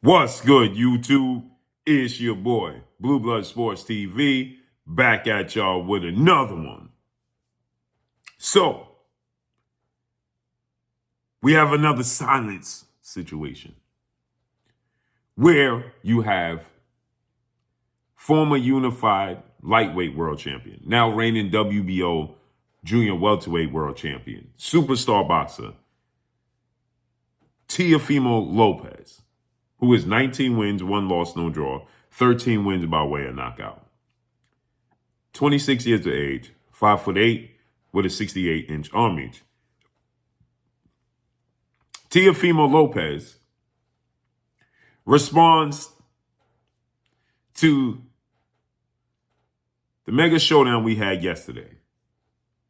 What's good, YouTube? It's your boy, Blue Blood Sports TV, back at y'all with another one. So, we have another silence situation where you have former unified lightweight world champion, now reigning WBO junior welterweight world champion, superstar boxer, Teofimo Lopez, who is 19 wins, 1 loss, no draw, 13 wins by way of knockout. 26 years of age, 5'8", with a 68-inch arm reach. Teofimo Lopez responds to the mega showdown we had yesterday.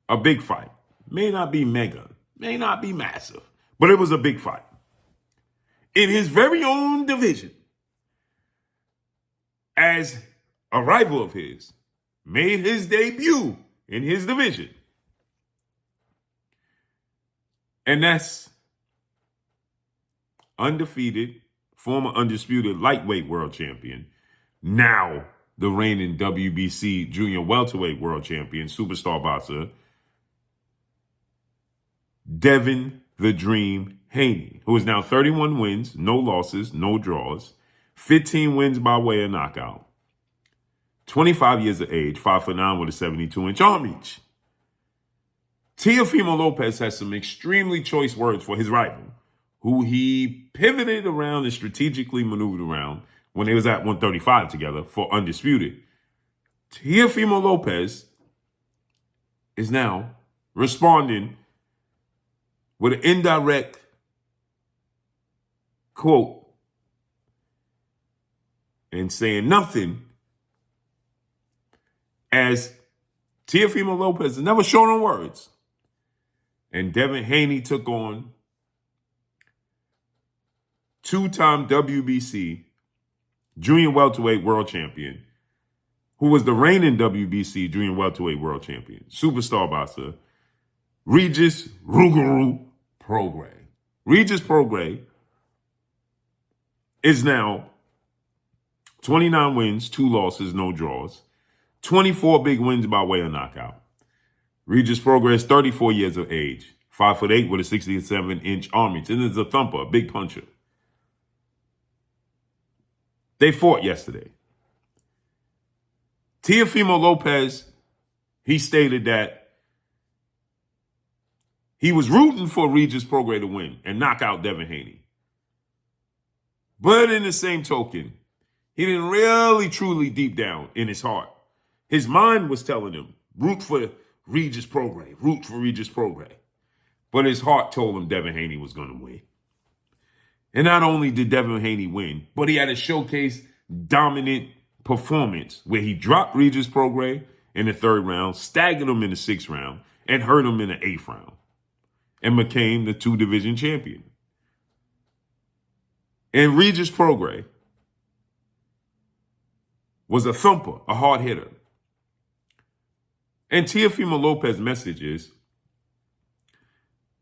A big fight. May not be mega, may not be massive, but it was a big fight. In his very own division, as a rival of his made his debut in his division. And that's undefeated, former undisputed lightweight world champion, now the reigning WBC junior welterweight world champion, superstar boxer, Devin the Dream Haney, who is now 31 wins, no losses, no draws, 15 wins by way of knockout, 25 years of age, 5'9" with a 72-inch arm reach. Teofimo Lopez has some extremely choice words for his rival, who he pivoted around and strategically maneuvered around when they was at 135 together for undisputed. Teofimo Lopez is now responding with an indirect quote and saying nothing, as Teofimo Lopez is never short on words. And Devin Haney took on two-time WBC junior welterweight world champion, who was the reigning WBC junior welterweight world champion, superstar boxer, Regis Prograis. Regis Prograis is now 29 wins, 2 losses, no draws, 24 big wins by way of knockout. Regis Prograis is 34 years of age, 5'8" with a 67-inch arm reach, and is a thumper, a big puncher. They fought yesterday. Teofimo Lopez, he stated that he was rooting for Regis Prograis to win and knock out Devin Haney. But in the same token, he didn't really truly deep down in his heart. His mind was telling him, root for Regis Prograis, root for Regis Prograis. But his heart told him Devin Haney was going to win. And not only did Devin Haney win, but he had a showcase dominant performance where he dropped Regis Prograis in the 3rd round, staggered him in the 6th round, and hurt him in the 8th round, and became the 2-division champion. And Regis Prograis was a thumper, a hard hitter. And Teofimo Lopez's message is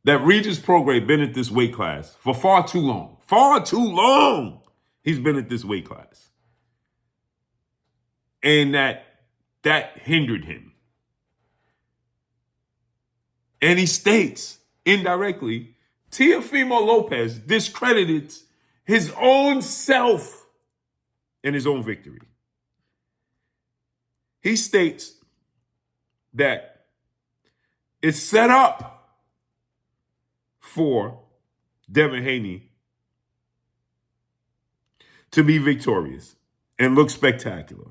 that Regis Prograis been at this weight class for far too long. Far too long he's been at this weight class. And that hindered him. And he states, indirectly, Teofimo Lopez discredits his own self in his own victory. He states that it's set up for Devin Haney to be victorious and look spectacular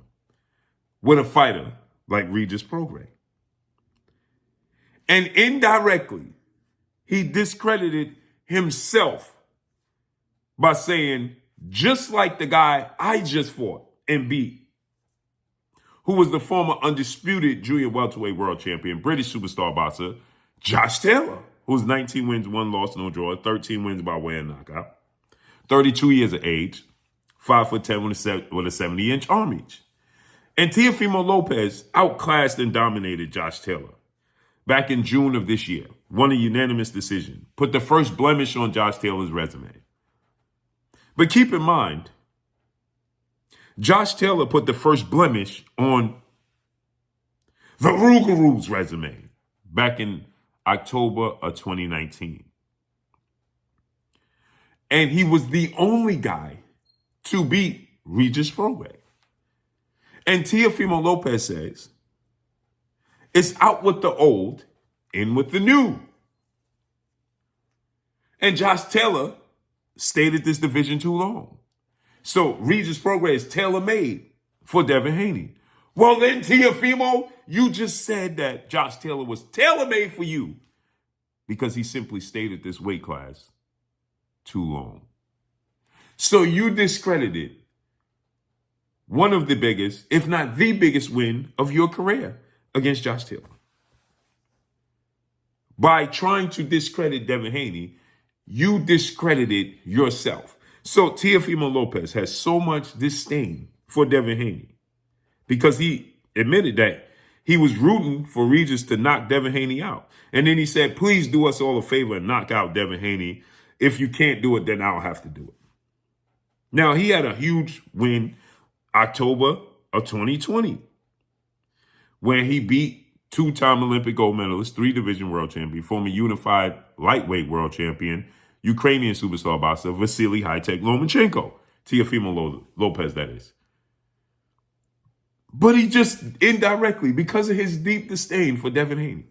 with a fighter like Regis Prograis. And indirectly, he discredited himself by saying, just like the guy I just fought and beat, who was the former undisputed junior welterweight world champion, British superstar boxer, Josh Taylor, who's 19 wins, 1 loss, no draw, 13 wins by way of knockout, 32 years of age, 5'10" with a 70-inch arm reach. And Teofimo Lopez outclassed and dominated Josh Taylor back in June of this year, won a unanimous decision, put the first blemish on Josh Taylor's resume. But keep in mind, Josh Taylor put the first blemish on the Rougarou's resume back in October of 2019. And he was the only guy to beat Regis Prograis. And Teofimo Lopez says, it's out with the old, in with the new. And Josh Taylor stayed at this division too long. So Regis Prograis is tailor-made for Devin Haney. Well, then, Teofimo, you just said that Josh Taylor was tailor-made for you because he simply stayed at this weight class too long. So you discredited one of the biggest, if not the biggest win of your career against Josh Taylor. By trying to discredit Devin Haney, you discredited yourself. So Teofimo Lopez has so much disdain for Devin Haney because he admitted that he was rooting for Regis to knock Devin Haney out. And then he said, please do us all a favor and knock out Devin Haney. If you can't do it, then I'll have to do it. Now, he had a huge win October of 2020 when he beat two-time Olympic gold medalist, three-division world champion, former unified lightweight world champion, Ukrainian superstar boxer Vasily High-Tech Lomachenko. Teofimo Lopez, that is. But he just indirectly, because of his deep disdain for Devin Haney,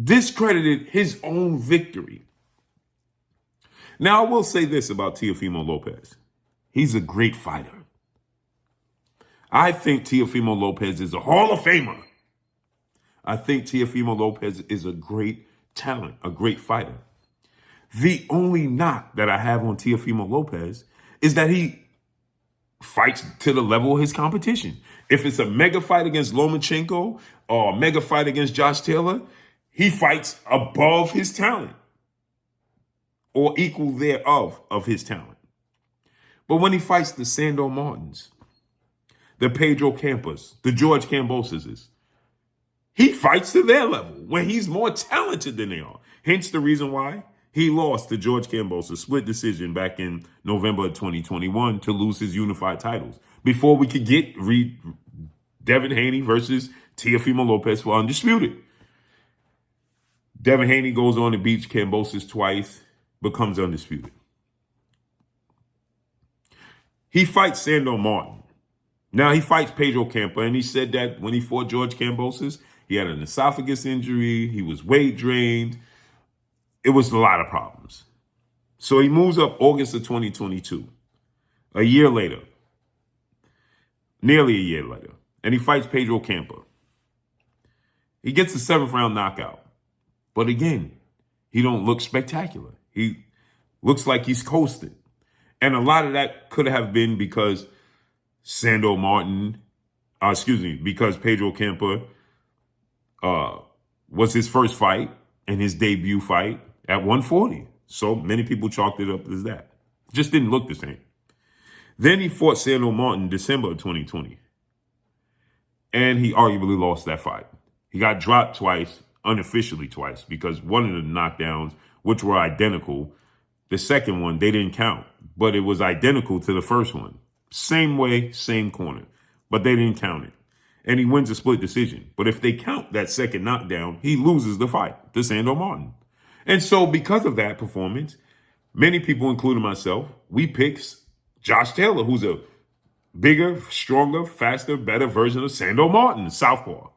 discredited his own victory. Now, I will say this about Teofimo Lopez. He's a great fighter. I think Teofimo Lopez is a Hall of Famer. I think Teofimo Lopez is a great talent, a great fighter. The only knock that I have on Teofimo Lopez is that he fights to the level of his competition. If it's a mega fight against Lomachenko or a mega fight against Josh Taylor, he fights above his talent or equal thereof of his talent. But when he fights the Sandor Martins, the Pedro Campas, the George Camboses, he fights to their level when he's more talented than they are. Hence the reason why he lost to George Cambosa, split decision back in November of 2021 to lose his unified titles before we could get Devin Haney versus Teofimo Lopez for undisputed. Devin Haney goes on to beat Cambosis twice, becomes undisputed. He fights Sandor Martin. Now he fights Pedro Campa, and he said that when he fought George Cambosis, he had an esophagus injury, he was weight drained. It was a lot of problems. So he moves up August of 2022, a year later, nearly a year later, and he fights Pedro Campa. He gets a 7th round knockout. But again, he don't look spectacular. He looks like he's coasted. And a lot of that could have been because Sandor Martin, because Pedro Campa was his first fight and his debut fight at 140. So many people chalked it up as that. Just didn't look the same. Then he fought Sandor Martin December of 2020. And he arguably lost that fight. He got dropped twice, unofficially twice, because one of the knockdowns, which were identical, the second one, they didn't count. But it was identical to the first one. Same way, same corner. But they didn't count it. And he wins a split decision. But if they count that second knockdown, he loses the fight to Sandor Martin. And so because of that performance, many people, including myself, we picked Josh Taylor, who's a bigger, stronger, faster, better version of Sandor Martin, southpaw.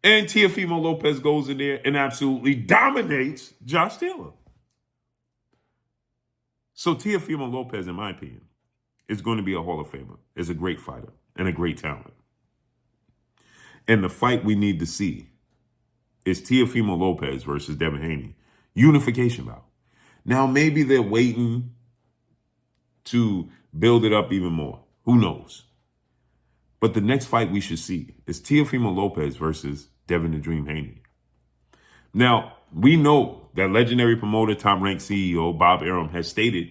And Teofimo Lopez goes in there and absolutely dominates Josh Taylor. So Teofimo Lopez, in my opinion, is going to be a Hall of Famer, is a great fighter and a great talent. And the fight we need to see is Teofimo Lopez versus Devin Haney. Unification bout. Now, maybe they're waiting to build it up even more. Who knows? But the next fight we should see is Teofimo Lopez versus Devin the Dream Haney. Now, we know that legendary promoter, top-ranked CEO Bob Arum has stated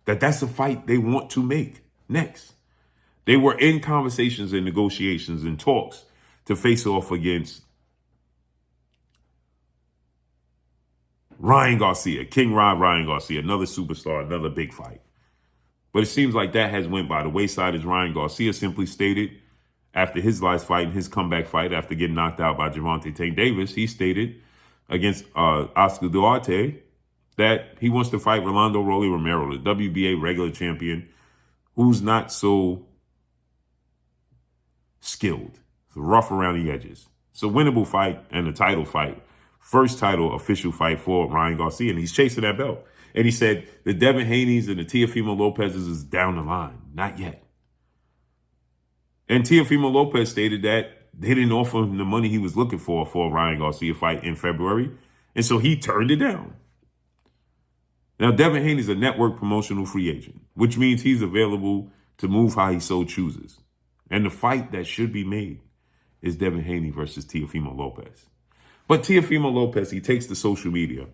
that that's a fight they want to make next. They were in conversations and negotiations and talks to face off against Ryan Garcia, King Ryan Garcia, another superstar, another big fight. But it seems like that has went by the wayside, as Ryan Garcia simply stated after his last fight, his comeback fight after getting knocked out by Gervonta Tank Davis. He stated against Oscar Duarte that he wants to fight Rolando Rolly Romero, the WBA regular champion, who's not so skilled, rough around the edges. It's a winnable fight and a title fight. First title official fight for Ryan Garcia, and he's chasing that belt. And he said the Devin Haneys and the Teofimo Lopez's is down the line. Not yet. And Teofimo Lopez stated that they didn't offer him the money he was looking for a Ryan Garcia fight in February. And so he turned it down. Now, Devin Haney is a network promotional free agent, which means he's available to move how he so chooses. And the fight that should be made is Devin Haney versus Teofimo Lopez. But Teofimo Lopez, he takes to social media.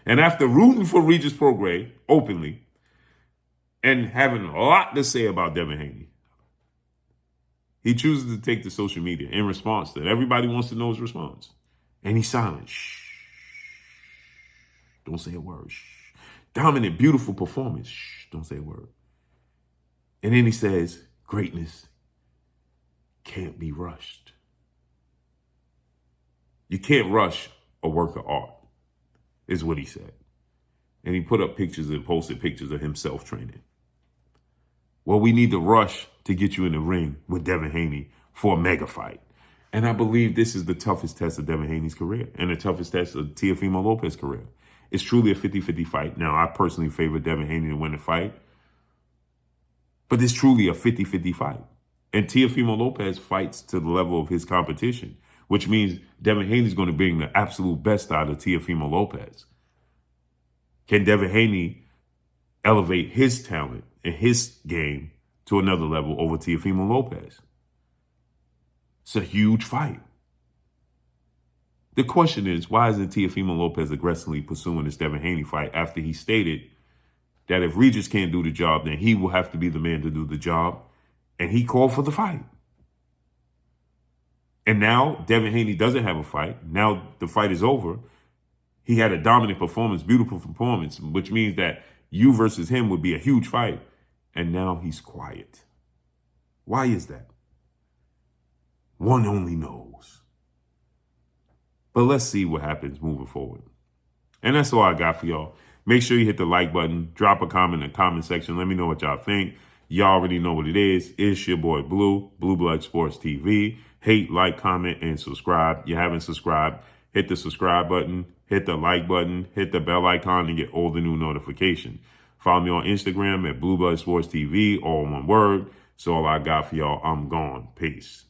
And after rooting for Regis Prograis openly and having a lot to say about Devin Haney, he chooses to take to social media in response to that. Everybody wants to know his response. And he's silent. Shh. Don't say a word. Shh. Dominant, beautiful performance. Shh. Don't say a word. And then he says, greatness can't be rushed. You can't rush a work of art, is what he said. And he put up pictures and posted pictures of himself training. Well, we need to rush to get you in the ring with Devin Haney for a mega fight. And I believe this is the toughest test of Devin Haney's career and the toughest test of Teofimo Lopez's career. It's truly a 50-50 fight. Now, I personally favor Devin Haney to win the fight. But it's truly a 50-50 fight. And Teofimo Lopez fights to the level of his competition, which means Devin Haney is going to bring the absolute best out of Teofimo Lopez. Can Devin Haney elevate his talent and his game to another level over Teofimo Lopez? It's a huge fight. The question is, why isn't Teofimo Lopez aggressively pursuing this Devin Haney fight after he stated that if Regis can't do the job, then he will have to be the man to do the job, and he called for the fight? And now Devin Haney doesn't have a fight. Now the fight is over. He had a dominant performance, beautiful performance, which means that you versus him would be a huge fight. And now he's quiet. Why is that? One only knows. But let's see what happens moving forward. And that's all I got for y'all. Make sure you hit the like button. Drop a comment in the comment section. Let me know what y'all think. Y'all already know what it is. It's your boy Blue, Blue Blood Sports TV. Hate, like, comment, and subscribe. You haven't subscribed, hit the subscribe button, hit the like button, hit the bell icon to get all the new notifications. Follow me on Instagram at Blue Blood Sports TV, all one word. So all I got for y'all. I'm gone. Peace.